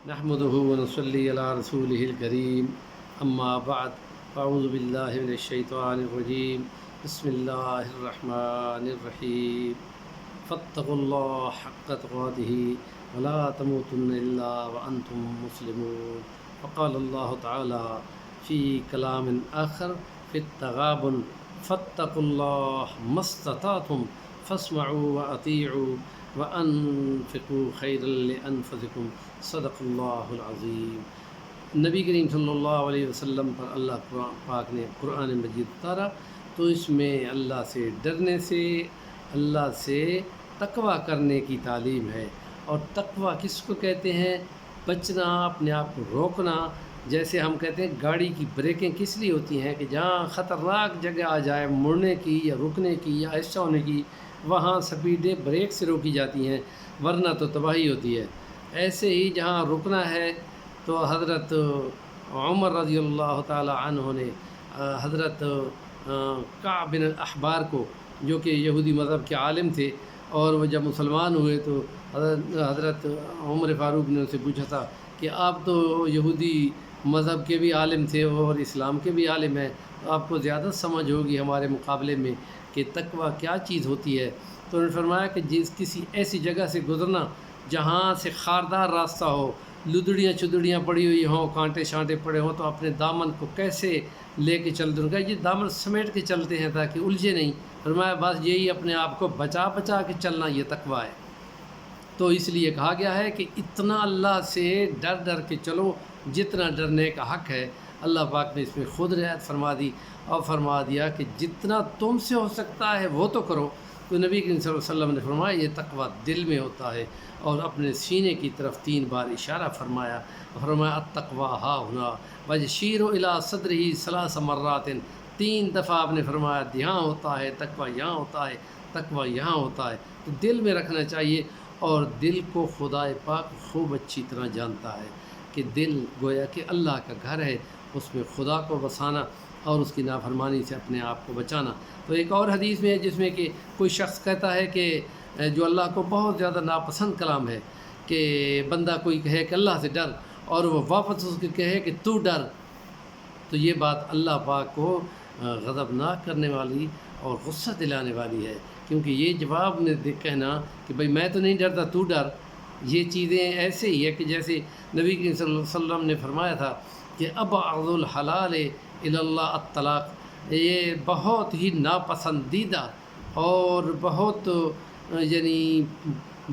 نحمده ونصلي على رسوله الكريم اما بعد اعوذ باللہ من الشیطان الرجیم بسم اللہ الرحمن الرحیم فاتقوا اللہ حق تقاته ولا تموتن الا وانتم مسلمون وقال اللہ تعالی فی کلام آخر فی التغابن فاتقوا اللہ ما استطعتم فاسمعوا واطیعوا وانفقوا خیرا لانفسکم صدق اللہ العظیم۔ نبی کریم صلی اللہ علیہ وسلم پر اللہ پاک نے قرآن مجید اتارا تو اس میں اللہ سے ڈرنے سے، اللہ سے تقوی کرنے کی تعلیم ہے۔ اور تقوی کس کو کہتے ہیں؟ بچنا، اپنے آپ کو روکنا۔ جیسے ہم کہتے ہیں گاڑی کی بریکیں کس لیے ہوتی ہیں کہ جہاں خطرناک جگہ آ جائے مڑنے کی یا رکنے کی یا آہستہ ہونے کی، وہاں سپیڈیں بریک سے روکی جاتی ہیں، ورنہ تو تباہی ہوتی ہے۔ ایسے ہی جہاں رکنا ہے تو حضرت عمر رضی اللہ تعالی عنہ نے حضرت کعب بن الاحبار کو، جو کہ یہودی مذہب کے عالم تھے، اور وہ جب مسلمان ہوئے تو حضرت عمر فاروق نے ان سے پوچھا تھا کہ آپ تو یہودی مذہب کے بھی عالم تھے اور اسلام کے بھی عالم ہیں، آپ کو زیادہ سمجھ ہوگی ہمارے مقابلے میں کہ تقوی کیا چیز ہوتی ہے۔ تو انہوں نے فرمایا کہ کسی ایسی جگہ سے گزرنا جہاں سے خاردار راستہ ہو، لدڑیاں چدڑیاں پڑی ہوئی ہوں، کانٹے شانٹے پڑے ہوں، تو اپنے دامن کو کیسے لے کے چلتے ہیں؟ یہ دامن سمیٹ کے چلتے ہیں تاکہ الجھے نہیں۔ فرمایا بس یہی اپنے آپ کو بچا بچا کے چلنا، یہ تقوی ہے۔ تو اس لیے کہا گیا ہے کہ اتنا اللہ سے ڈر ڈر کے چلو جتنا ڈرنے کا حق ہے۔ اللہ پاک نے اس میں خود رعایت فرما دی اور فرما دیا کہ جتنا تم سے ہو سکتا ہے وہ تو کرو۔ تو نبی کریم صلی اللہ علیہ وسلم نے فرمایا یہ تقوی دل میں ہوتا ہے، اور اپنے سینے کی طرف 3 بار اشارہ فرمایا۔ فرمایا التقوی ہا ہنا ویشیر الی صدرہ 3 مرات، 3 دفعہ آپ نے فرمایا یہاں ہوتا ہے تقوی، یہاں ہوتا ہے تقوی، یہاں ہوتا ہے۔ تو دل میں رکھنا چاہیے، اور دل کو خدا پاک خوب اچھی طرح جانتا ہے کہ دل گویا کہ اللہ کا گھر ہے، اس میں خدا کو بسانا اور اس کی نافرمانی سے اپنے آپ کو بچانا۔ تو ایک اور حدیث میں ہے جس میں کہ کوئی شخص کہتا ہے کہ جو اللہ کو بہت زیادہ ناپسند کلام ہے کہ بندہ کوئی کہے کہ اللہ سے ڈر، اور وہ واپس اس کو کہے کہ تو ڈر، تو یہ بات اللہ پاک کو غضبناک کرنے والی اور غصہ دلانے والی ہے، کیونکہ یہ جواب میں کہنا کہ بھئی میں تو نہیں ڈرتا تو ڈر، یہ چیزیں ایسے ہی ہے کہ جیسے نبی کریم صلی اللہ علیہ وسلم نے فرمایا تھا کہ ابغض الحلال الی اللہ الطلاق، یہ بہت ہی ناپسندیدہ اور بہت یعنی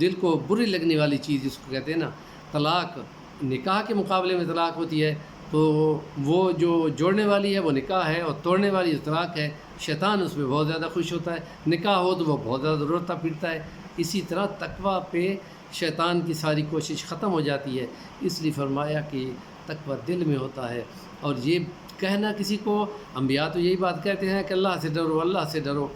دل کو بری لگنے والی چیز جس کو کہتے ہیں نا طلاق۔ نکاح کے مقابلے میں طلاق ہوتی ہے تو وہ جو جوڑنے والی ہے وہ نکاح ہے، اور توڑنے والی طلاق ہے۔ شیطان اس میں بہت زیادہ خوش ہوتا ہے، نکاح ہو تو وہ بہت زیادہ روتا پیٹتا ہے۔ اسی طرح تقوی پہ شیطان کی ساری کوشش ختم ہو جاتی ہے۔ اس لیے فرمایا کہ تقوی دل میں ہوتا ہے، اور یہ کہنا کسی کو، انبیاء تو یہی بات کہتے ہیں کہ اللہ سے ڈرو، اللہ سے ڈرو،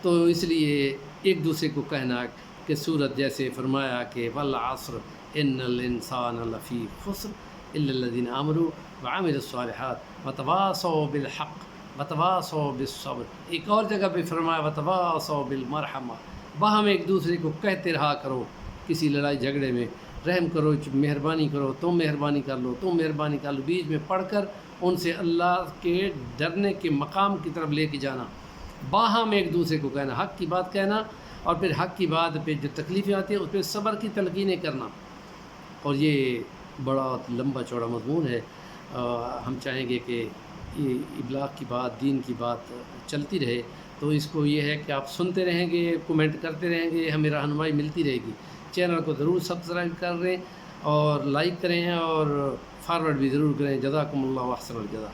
تو اس لیے ایک دوسرے کو کہنا کہ سورت جیسے فرمایا کہ والعصر ان الانسان لفی خسر الا الذین آمنوا وعملوا الصالحات وتواصوا بالحق وتواصوا بالصبر۔ ایک اور جگہ پہ فرمایا وتواصوا بالمرحمہ، باہم ایک دوسرے کو کہتے رہا کرو کسی لڑائی جھگڑے میں، رحم کرو، مہربانی کرو، تم مہربانی کر لو، تم مہربانی کر لو، بیچ میں پڑھ کر ان سے اللہ کے ڈرنے کے مقام کی طرف لے کے جانا، باہم ایک دوسرے کو کہنا، حق کی بات کہنا، اور پھر حق کی بات پہ جو تکلیفیں آتی ہیں اس پہ صبر کی تلقینیں کرنا۔ اور یہ بڑا لمبا چوڑا مضمون ہے، ہم چاہیں گے کہ یہ ابلاغ کی بات، دین کی بات چلتی رہے، تو اس کو یہ ہے کہ آپ سنتے رہیں گے، کومنٹ کرتے رہیں گے، ہمیں رہنمائی ملتی رہے گی۔ چینل کو ضرور سبسکرائب کریں اور لائک کریں اور فارورڈ بھی ضرور کریں۔ جزاکم اللہ احسن الجزا۔